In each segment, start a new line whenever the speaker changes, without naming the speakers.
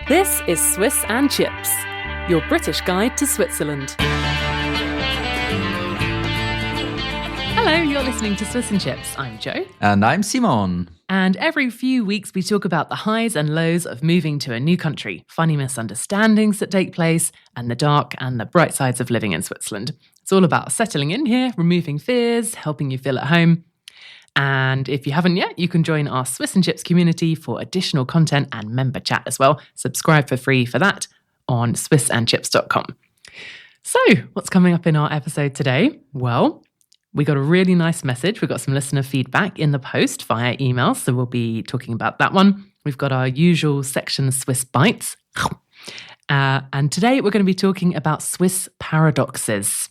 This is Swiss and Chips, your British guide to Switzerland. Hello, you're listening to Swiss and Chips. I'm Jo.
And I'm Simon.
And every few weeks we talk about the highs and lows of moving to a new country, funny misunderstandings that take place, and the dark and the bright sides of living in Switzerland. It's all about settling in here, removing fears, helping you feel at home. And if you haven't yet, you can join our Swiss and Chips community for additional content and member chat as well. Subscribe for free for that on swissandchips.com. So, what's coming up in our episode today? Well, we got a really nice message. We got some listener feedback in the post via email, so we'll be talking about that one. We've got our usual section, Swiss Bytes. And today we're going to be talking about Swiss paradoxes.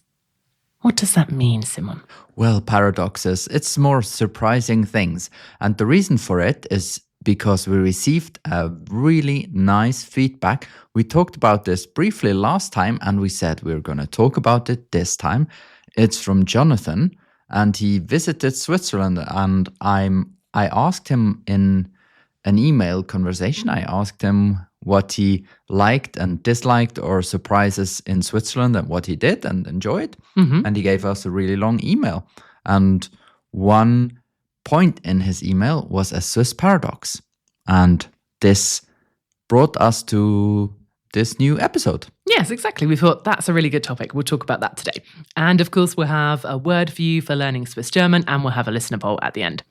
What does that mean, Simon?
Well, paradoxes, it's more surprising things. And the reason for it is because we received a really nice feedback. We talked about this briefly last time, and we said we were going to talk about it this time. It's from Jonathan, and he visited Switzerland, and I asked him in an email conversation, I asked him what he liked and disliked or surprises in Switzerland and what he did and enjoyed. Mm-hmm. And he gave us a really long email. And one point in his email was a Swiss paradox. And this brought us to this new episode.
Yes, exactly. We thought that's a really good topic. We'll talk about that today. And of course, we'll have a word for you for learning Swiss German, and we'll have a listener poll at the end.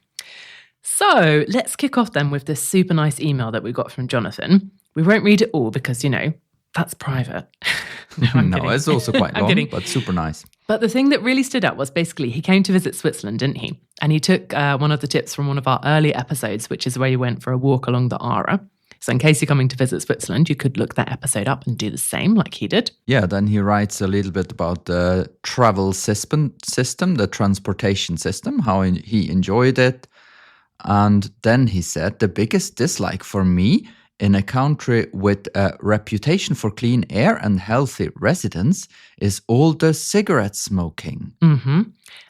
So let's kick off then with this super nice email that we got from Jonathan. We won't read it all because, that's private.
No, it's also quite long, but super nice.
But the thing that really stood out was basically he came to visit Switzerland, didn't he? And he took one of the tips from one of our earlier episodes, which is where he went for a walk along the Aare. So in case you're coming to visit Switzerland, you could look that episode up and do the same like he did.
Yeah, then he writes a little bit about the travel system, the transportation system, how he enjoyed it. And then he said, the biggest dislike for me in a country with a reputation for clean air and healthy residents is all the cigarette smoking.
Mm-hmm.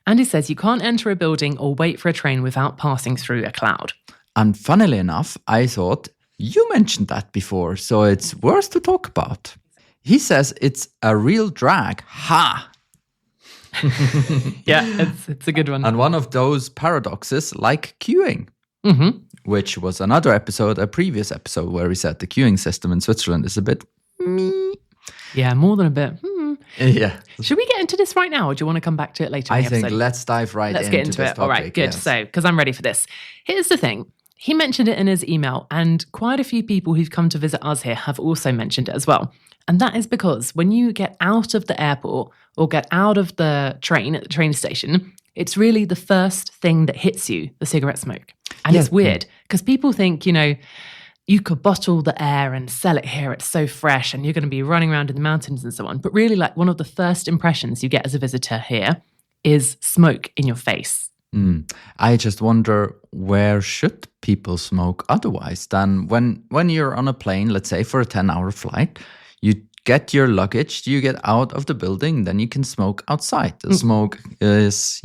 And he says you can't enter a building or wait for a train without passing through a cloud.
And funnily enough, I thought you mentioned that before, so it's worth to talk about. He says it's a real drag. Ha!
Yeah, it's a good one.
And one of those paradoxes like queuing. Mm-hmm. Which was another episode, a previous episode, where we said the queuing system in Switzerland is a bit meh.
Yeah, more than a bit.
Yeah.
Should we get into this right now, or do you want to come back to it later in the episode?
I think let's dive right into
get into
this
it.
topic.
All right, good.
Yes.
So, because I'm ready for this. Here's the thing. He mentioned it in his email, and quite a few people who've come to visit us here have also mentioned it as well. And that is because when you get out of the airport or get out of the train at the train station, it's really the first thing that hits you, the cigarette smoke. And it's weird because people think, you could bottle the air and sell it here. It's so fresh and you're going to be running around in the mountains and so on. But really, like, one of the first impressions you get as a visitor here is smoke in your face.
I just wonder, where should people smoke otherwise than when you're on a plane, let's say for a 10-hour flight, you get your luggage, you get out of the building, then you can smoke outside. The smoke is,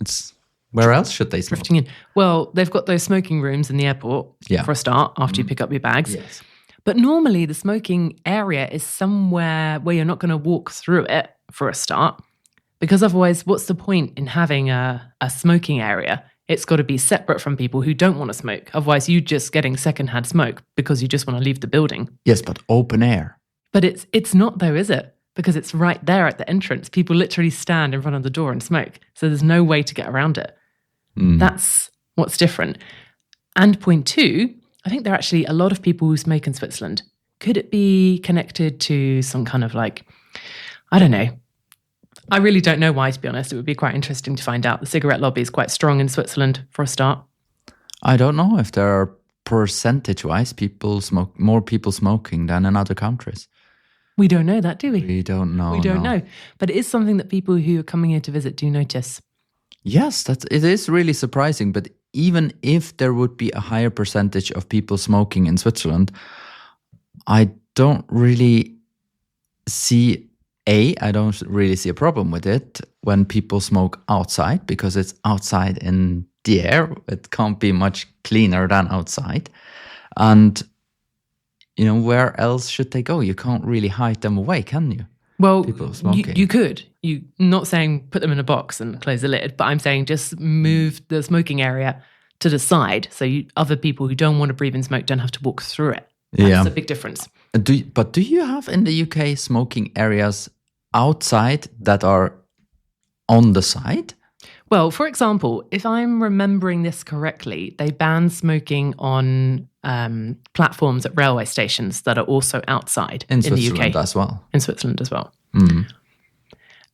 it's... Where else should they smoke?
Drifting in. Well, they've got those smoking rooms in the airport for a start, after you pick up your bags.
Yes.
But normally the smoking area is somewhere where you're not going to walk through it for a start, because otherwise what's the point in having a smoking area? It's got to be separate from people who don't want to smoke. Otherwise you're just getting secondhand smoke because you just want to leave the building.
Yes, but open air.
But it's not though, is it? Because it's right there at the entrance. People literally stand in front of the door and smoke. So there's no way to get around it. That's what's different. And point two, I think there are actually a lot of people who smoke in Switzerland. Could it be connected to some kind of I don't know. I really don't know why, to be honest. It would be quite interesting to find out. The cigarette lobby is quite strong in Switzerland for a start.
I don't know if there are percentage-wise more people smoking than in other countries.
We don't know that, do we?
We don't know.
We don't know. But it is something that people who are coming here to visit do notice.
Yes, it is really surprising. But even if there would be a higher percentage of people smoking in Switzerland, I don't really see a problem with it when people smoke outside, because it's outside in the air. It can't be much cleaner than outside. And where else should they go? You can't really hide them away, can you?
Well,
People smoking.
you could. Not saying put them in a box and close the lid, but I'm saying just move the smoking area to the side so other people who don't want to breathe in smoke don't have to walk through it. That's a big difference.
But do you have in the UK smoking areas outside that are on the side?
Well, for example, if I'm remembering this correctly, they ban smoking on platforms at railway stations that are also outside in the UK.
As well.
In Switzerland as well.
Mm.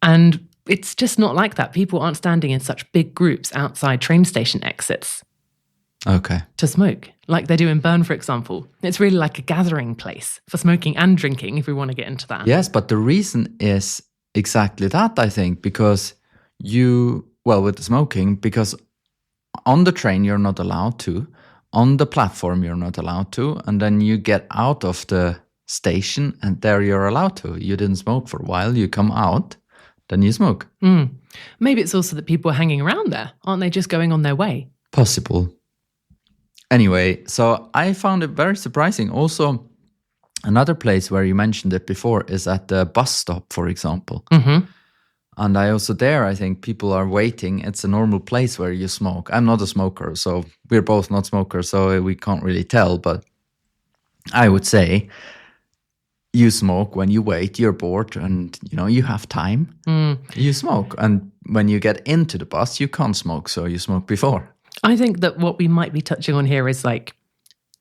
And it's just not like that. People aren't standing in such big groups outside train station exits to smoke, like they do in Bern, for example. It's really like a gathering place for smoking and drinking, if we want to get into that.
Yes, but the reason is exactly that, I think, because with the smoking, because on the train you're not allowed to, on the platform you're not allowed to, and then you get out of the station and there you're allowed to. You didn't smoke for a while, you come out, then you smoke.
Maybe it's also that people are hanging around there. Aren't they just going on their way?
Possible. Anyway, so I found it very surprising. Also, another place where you mentioned it before is at the bus stop, for example.
Mm-hmm.
And I think people are waiting. It's a normal place where you smoke. I'm not a smoker, so we're both not smokers, so we can't really tell. But I would say you smoke when you wait, you're bored, and you have time. You smoke. And when you get into the bus, you can't smoke, so you smoke before.
I think that what we might be touching on here is like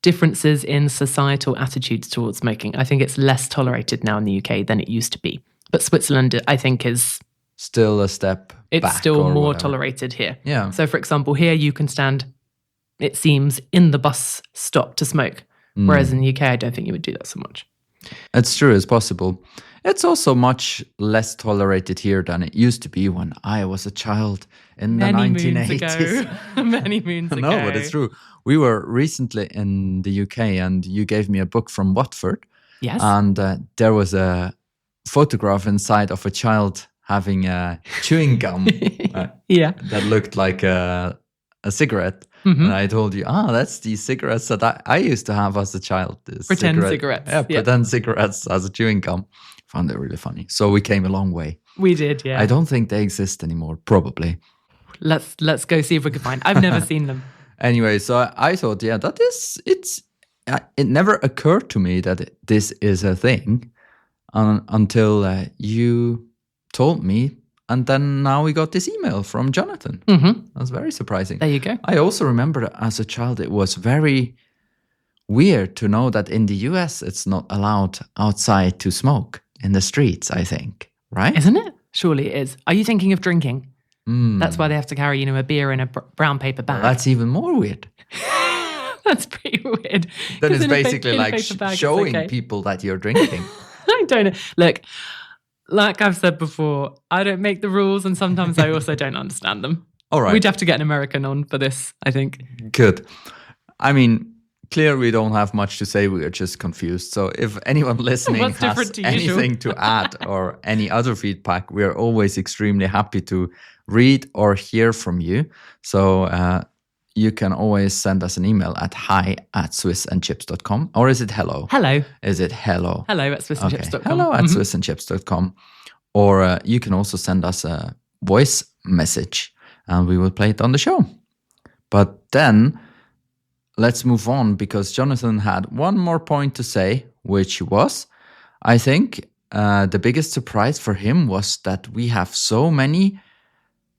differences in societal attitudes towards smoking. I think it's less tolerated now in the UK than it used to be. But Switzerland, I think, is
still a step back.
It's still more
whatever.
Tolerated here.
Yeah.
So, for example, here you can stand, it seems, in the bus stop to smoke. Whereas in the UK, I don't think you would do that so much.
It's true, it's possible. It's also much less tolerated here than it used to be when I was a child in the 1980s.
Many moons ago.
No, but it's true. We were recently in the UK and you gave me a book from Watford.
Yes.
And there was a photograph inside of a child having a chewing gum that looked like a cigarette. Mm-hmm. And I told you, that's the cigarettes that I used to have as a child.
Pretend cigarettes.
Yeah, pretend cigarettes as a chewing gum. Found it really funny. So we came a long way.
We did, yeah.
I don't think they exist anymore, probably.
Let's go see if we can find. I've never seen them.
Anyway, so I thought, it never occurred to me that this is a thing until you told me. And then now we got this email from Jonathan.
Mm-hmm.
That's very surprising.
There you go.
I also remember that as a child, it was very weird to know that in the US, it's not allowed outside to smoke in the streets, I think. Right?
Isn't it? Surely it is. Are you thinking of drinking? That's why they have to carry, a beer in a brown paper bag.
That's even more weird.
That's pretty weird.
Then it's basically like showing people that you're drinking.
I don't know. Look, like I've said before, I don't make the rules and sometimes I also don't understand them.
All right.
We'd have to get an American on for this, I think.
Good. I mean, clearly we don't have much to say. We are just confused. So if anyone listening has anything to add or any other feedback, we are always extremely happy to read or hear from you. So you can always send us an email at hi@swissandchips.com. Or is it hello?
Hello.
Is it hello?
Hello at swissandchips.com.
Hello at swissandchips.com. Or you can also send us a voice message and we will play it on the show. But then let's move on because Jonathan had one more point to say, which was, I think, the biggest surprise for him was that we have so many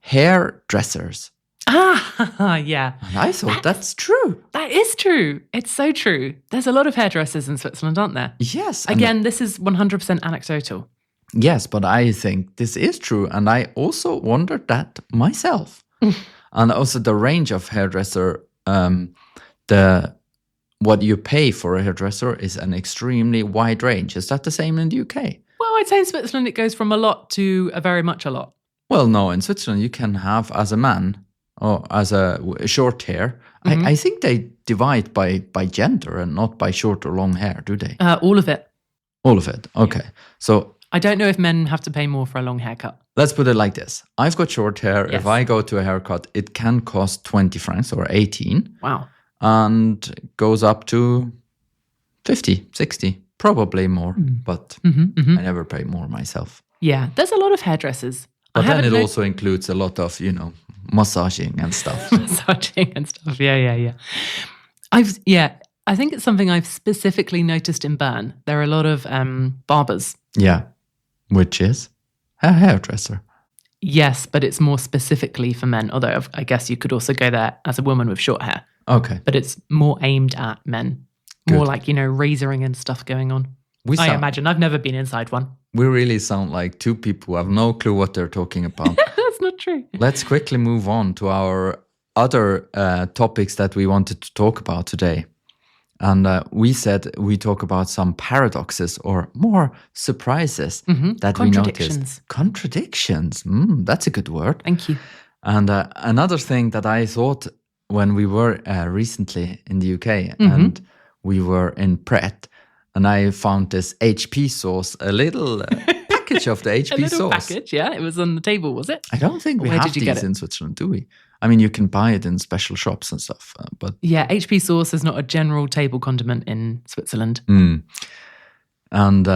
hairdressers.
Yeah.
And I thought that's true.
That is true. It's so true. There's a lot of hairdressers in Switzerland, aren't there?
Yes.
Again, this is 100% anecdotal.
Yes, but I think this is true. And I also wondered that myself. And also the range of hairdresser, what you pay for a hairdresser is an extremely wide range. Is that the same in the UK?
Well, I'd say in Switzerland it goes from a lot to a very much a lot.
Well, no, in Switzerland you can have as a man or as a short hair. Mm-hmm. I think they divide by gender and not by short or long hair, do they?
All of it.
All of it. Okay. Yeah. So
I don't know if men have to pay more for a long haircut.
Let's put it like this. I've got short hair.
Yes.
If I go to a haircut, it can cost 20 francs or 18.
Wow.
And goes up to 50, 60, probably more, but I never pay more myself.
Yeah, there's a lot of hairdressers.
But then it also includes a lot of, massaging and stuff.
Massaging and stuff. Yeah. I think it's something I've specifically noticed in Bern. There are a lot of barbers.
Yeah, which is a hairdresser.
Yes, but it's more specifically for men, although I guess you could also go there as a woman with short hair.
Okay.
But it's more aimed at men.
Good.
More like, razoring and stuff going on. I imagine. I've never been inside one.
We really sound like two people who have no clue what they're talking about.
That's not true.
Let's quickly move on to our other topics that we wanted to talk about today. And we said we talk about some paradoxes or more surprises that we noticed. Contradictions. That's a good word.
Thank you.
And another thing that I thought when we were recently in the UK and we were in Pret, and I found this HP sauce, a little package of the HP
a little
sauce.
Package, yeah. It was on the table, was it?
I don't think we have these in Switzerland, do we? I mean, you can buy it in special shops and stuff, but
yeah, HP sauce is not a general table condiment in Switzerland.
And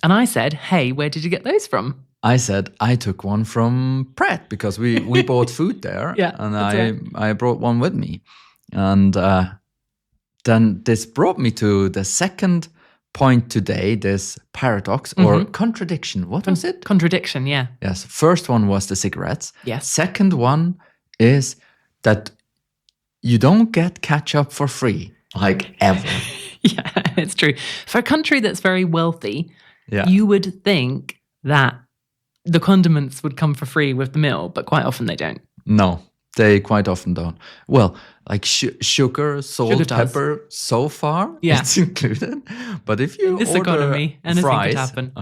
I said, "Hey, where did you get those from?"
I said I took one from Pret because we bought food there, and I brought one with me, and then this brought me to the second point today. This paradox or contradiction. What was it?
Contradiction, yeah.
Yes. First one was the cigarettes.
Yes.
Second one is that you don't get ketchup for free, like ever.
Yeah, it's true. For a country that's very wealthy, you would think that the condiments would come for free with the meal, but quite often they don't.
No, they quite often don't. Well, like sugar, salt, pepper, so far it's included. But if you
this
order
economy, anything
fries
could happen.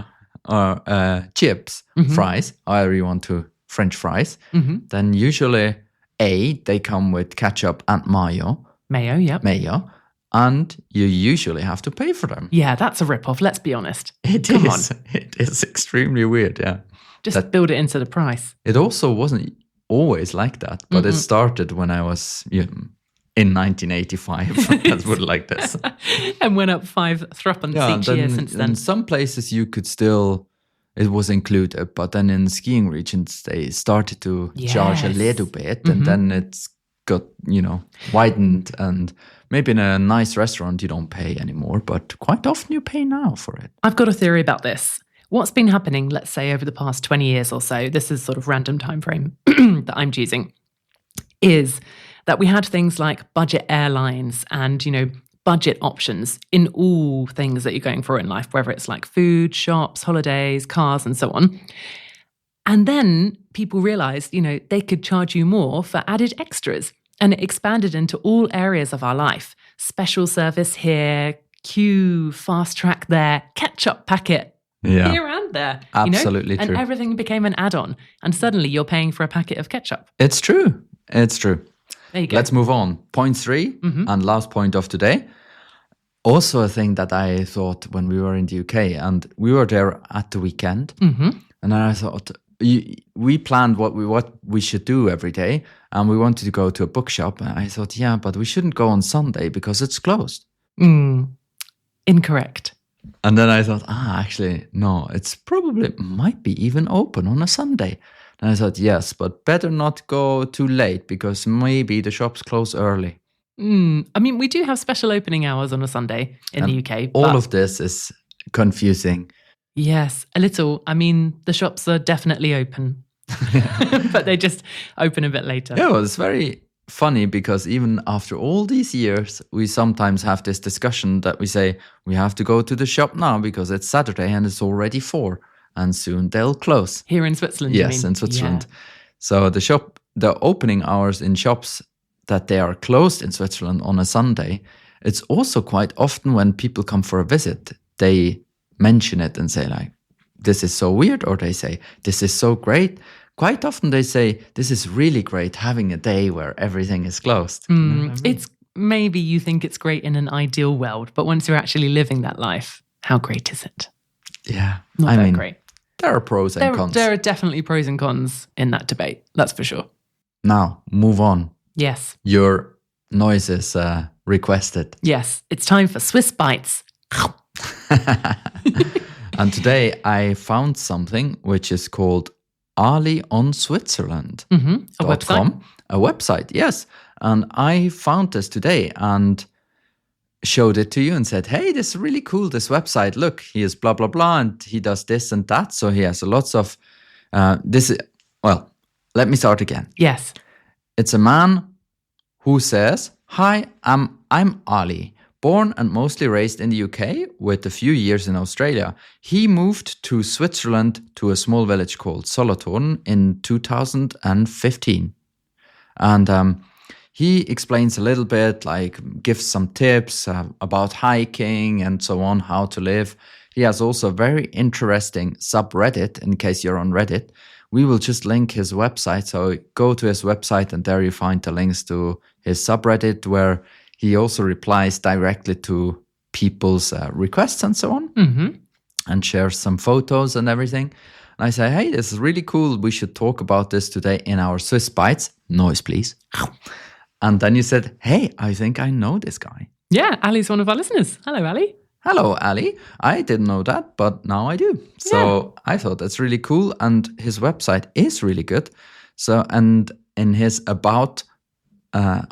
Or chips, fries, however you want to, French fries, then usually they come with ketchup and mayo.
Mayo, yep.
Mayo. And you usually have to pay for them.
Yeah, that's a rip-off, let's be honest.
Come on. It is extremely weird, yeah.
Just build it into the price.
It also wasn't always like that, but it started when I was in 1985. Let's put it like this.
And went up 5 threepence each year since then.
In some places you could still... It was included, but then in skiing regions, they started to charge a little bit, and then it's got, widened, and maybe in a nice restaurant, you don't pay anymore, but quite often you pay now for it.
I've got a theory about this. What's been happening, let's say, over the past 20 years or so, this is sort of random time frame that I'm choosing, is that we had things like budget airlines and, budget options in all things that you're going for in life, whether it's like food, shops, holidays, cars, and so on. And then people realized, they could charge you more for added extras. And it expanded into all areas of our life. Special service here, queue, fast track there, ketchup packet here and there.
Absolutely true.
And everything became an add-on. And suddenly you're paying for a packet of ketchup.
It's true. It's true.
There you go.
Let's move on. Point 3 and last point of today. Also a thing that I thought when we were in the UK, and we were there at the weekend, and then I thought, we planned what we should do every day, and we wanted to go to a bookshop, and I thought, but we shouldn't go on Sunday because it's closed.
Incorrect.
And then I thought, actually, no, it's probably might be even open on a Sunday. And I thought, yes, but better not go too late because maybe the shops close early.
I mean, we do have special opening hours on a Sunday in the UK.
All of this is confusing.
Yes, a little. I mean, the shops are definitely open, but they just open a bit later.
Yeah, well, it's very funny because even after all these years, we sometimes have this discussion that we say, we have to go to the shop now because it's Saturday and it's already 4 and soon they'll close.
Here in Switzerland,
yes,
you mean?
In Switzerland. Yeah. So the opening hours in shops that they are closed in Switzerland on a Sunday, it's also quite often when people come for a visit, they mention it and say like, this is so weird, or they say, this is so great. Quite often they say, this is really great having a day where everything is closed. You know what I mean?
It's maybe you think it's great in an ideal world, but once you're actually living that life, how great is it?
Yeah.
Not that great.
There are pros and cons.
There are definitely pros and cons in that debate, that's for sure.
Now, move on.
Yes.
Your noise is requested.
Yes, it's time for Swiss Bytes.
And today I found something which is called Ali on Switzerland.
A website?
A website, yes. And I found this today and showed it to you and said, hey, this is really cool, this website. Look, he is blah, blah, blah, and he does this and that. So he has lots of well, let me start again.
Yes.
It's a man who says, hi, I'm Ali. Born and mostly raised in the UK with a few years in Australia, he moved to Switzerland to a small village called Solothurn in 2015. And he explains a little bit, like gives some tips about hiking and so on, how to live. He has also a very interesting subreddit, in case you're on Reddit. We will just link his website. So go to his website and there you find the links to his subreddit where he also replies directly to people's requests and so on, and shares some photos and everything. And I say, hey, this is really cool. We should talk about this today in our Swiss Bytes. Noise, please. And then you said, hey, I think I know this guy.
Yeah, Ali's one of our listeners. Hello, Ali.
Hello, Ali. I didn't know that, but now I do. So I thought that's really cool. And his website is really good. So, and in his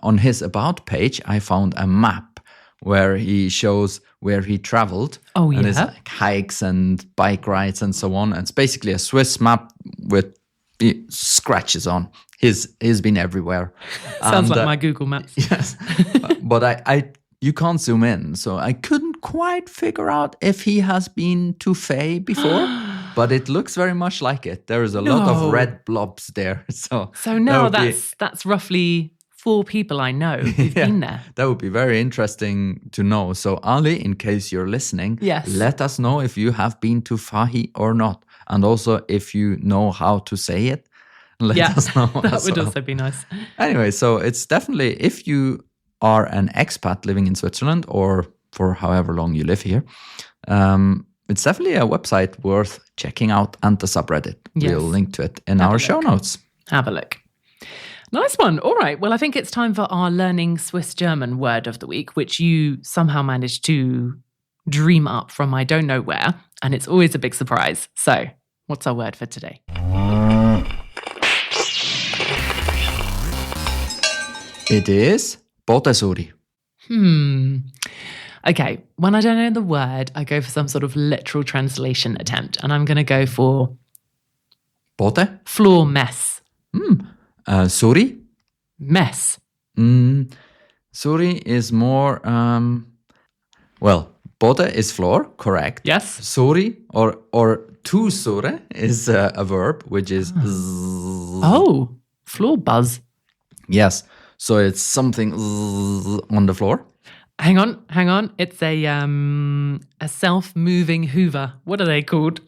on his about page, I found a map where he shows where he traveled.
Oh, yeah.
And it's like hikes and bike rides and so on. And it's basically a Swiss map with scratches on. He's been everywhere.
Sounds like my Google Maps.
Yes. But you can't zoom in. So I couldn't quite figure out if he has been to Faye before. But it looks very much like it. There is a lot of red blobs there. So
now that's roughly 4 people I know who've been there.
That would be very interesting to know. So Ali, in case you're listening, let us know if you have been to Fahi or not. And also if you know how to say it, let us know.
That would also be nice.
Anyway, so it's definitely, if you are an expat living in Switzerland or for however long you live here, it's definitely a website worth checking out, and the subreddit.
Yes.
We'll link to it in our show notes.
Have a look. Nice one. All right. Well, I think it's time for our Learning Swiss German word of the week, which you somehow managed to dream up from I don't know where. And it's always a big surprise. So what's our word for today?
It is Bodäsuri.
Okay. When I don't know the word, I go for some sort of literal translation attempt. And I'm going to go for
Bode?
Floor mess.
Suri?
Mess.
Suri is more, Bode is floor, correct.
Yes.
Suri or to sure is a verb, which is
Oh, floor buzz.
Yes. So it's something on the floor.
Hang on. It's a self-moving Hoover. What are they called?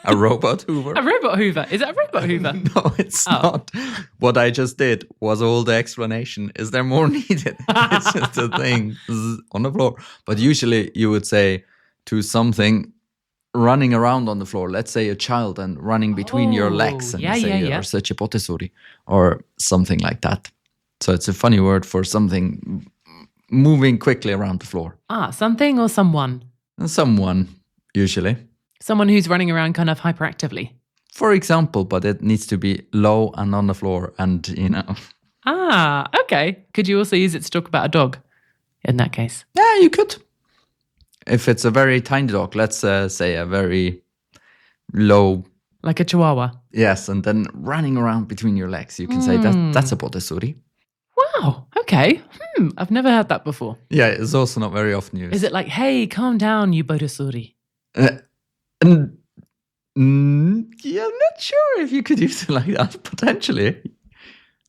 A robot Hoover?
A robot Hoover. Is it a robot Hoover?
No, it's not. What I just did was all the explanation. Is there more needed? It's just a thing on the floor. But usually you would say to something running around on the floor. Let's say a child and running between your legs. And you say you're such a Bodäsuri or something like that. So it's a funny word for something moving quickly around the floor.
Something or someone?
Someone, usually.
Someone who's running around kind of hyperactively.
For example, but it needs to be low and on the floor and,
Okay. Could you also use it to talk about a dog in that case?
Yeah, you could. If it's a very tiny dog, let's say a very low...
Like a chihuahua?
Yes, and then running around between your legs. You can say that's a Bodäsuri.
Wow, okay. I've never heard that before.
Yeah, it's also not very often used.
Is it like, hey, calm down, you Bodäsuri?
Yeah, I'm not sure if you could use it like that.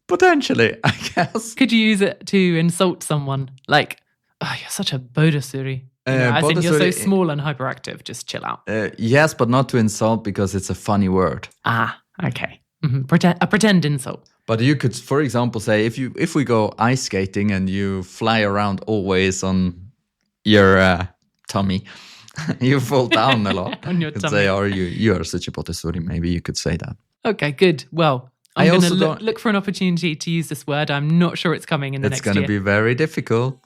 Potentially, I guess.
Could you use it to insult someone? Like, you're such a Bodäsuri. As in you're so small and hyperactive, just chill out.
Yes, but not to insult because it's a funny word.
Okay. A pretend insult.
But you could, for example, say if we go ice skating and you fly around always on your tummy, you fall down a lot.
On your
you could
tummy.
say, you are such a Bodäsuri. Maybe you could say that.
Okay, good. Well, I'm going to look for an opportunity to use this word. I'm not sure it's coming in the next year.
It's going to be very difficult.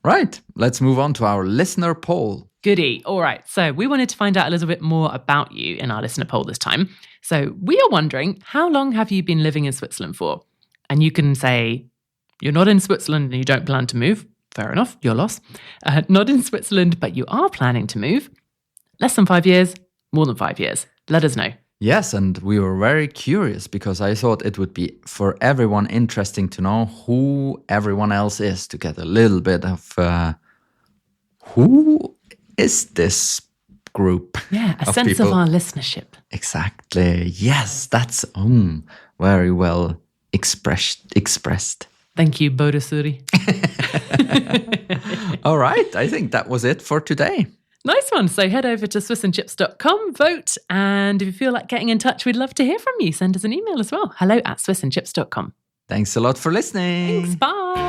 Right, let's move on to our listener poll.
Goody. All right. So we wanted to find out a little bit more about you in our listener poll this time. So we are wondering, how long have you been living in Switzerland for? And you can say, you're not in Switzerland and you don't plan to move. Fair enough, your loss. Not in Switzerland, but you are planning to move. Less than 5 years, more than 5 years. Let us know.
Yes, and we were very curious because I thought it would be for everyone interesting to know who everyone else is, to get a little bit of who is this group.
Yeah, a
of
sense
people.
of our listenership.
Exactly. Yes, that's very well expressed.
Thank you, Bodäsuri.
All right, I think that was it for today.
Nice one. So head over to swissandchips.com, vote, and if you feel like getting in touch, we'd love to hear from you. Send us an email as well. hello@swissandchips.com.
Thanks a lot for listening.
Thanks. Bye.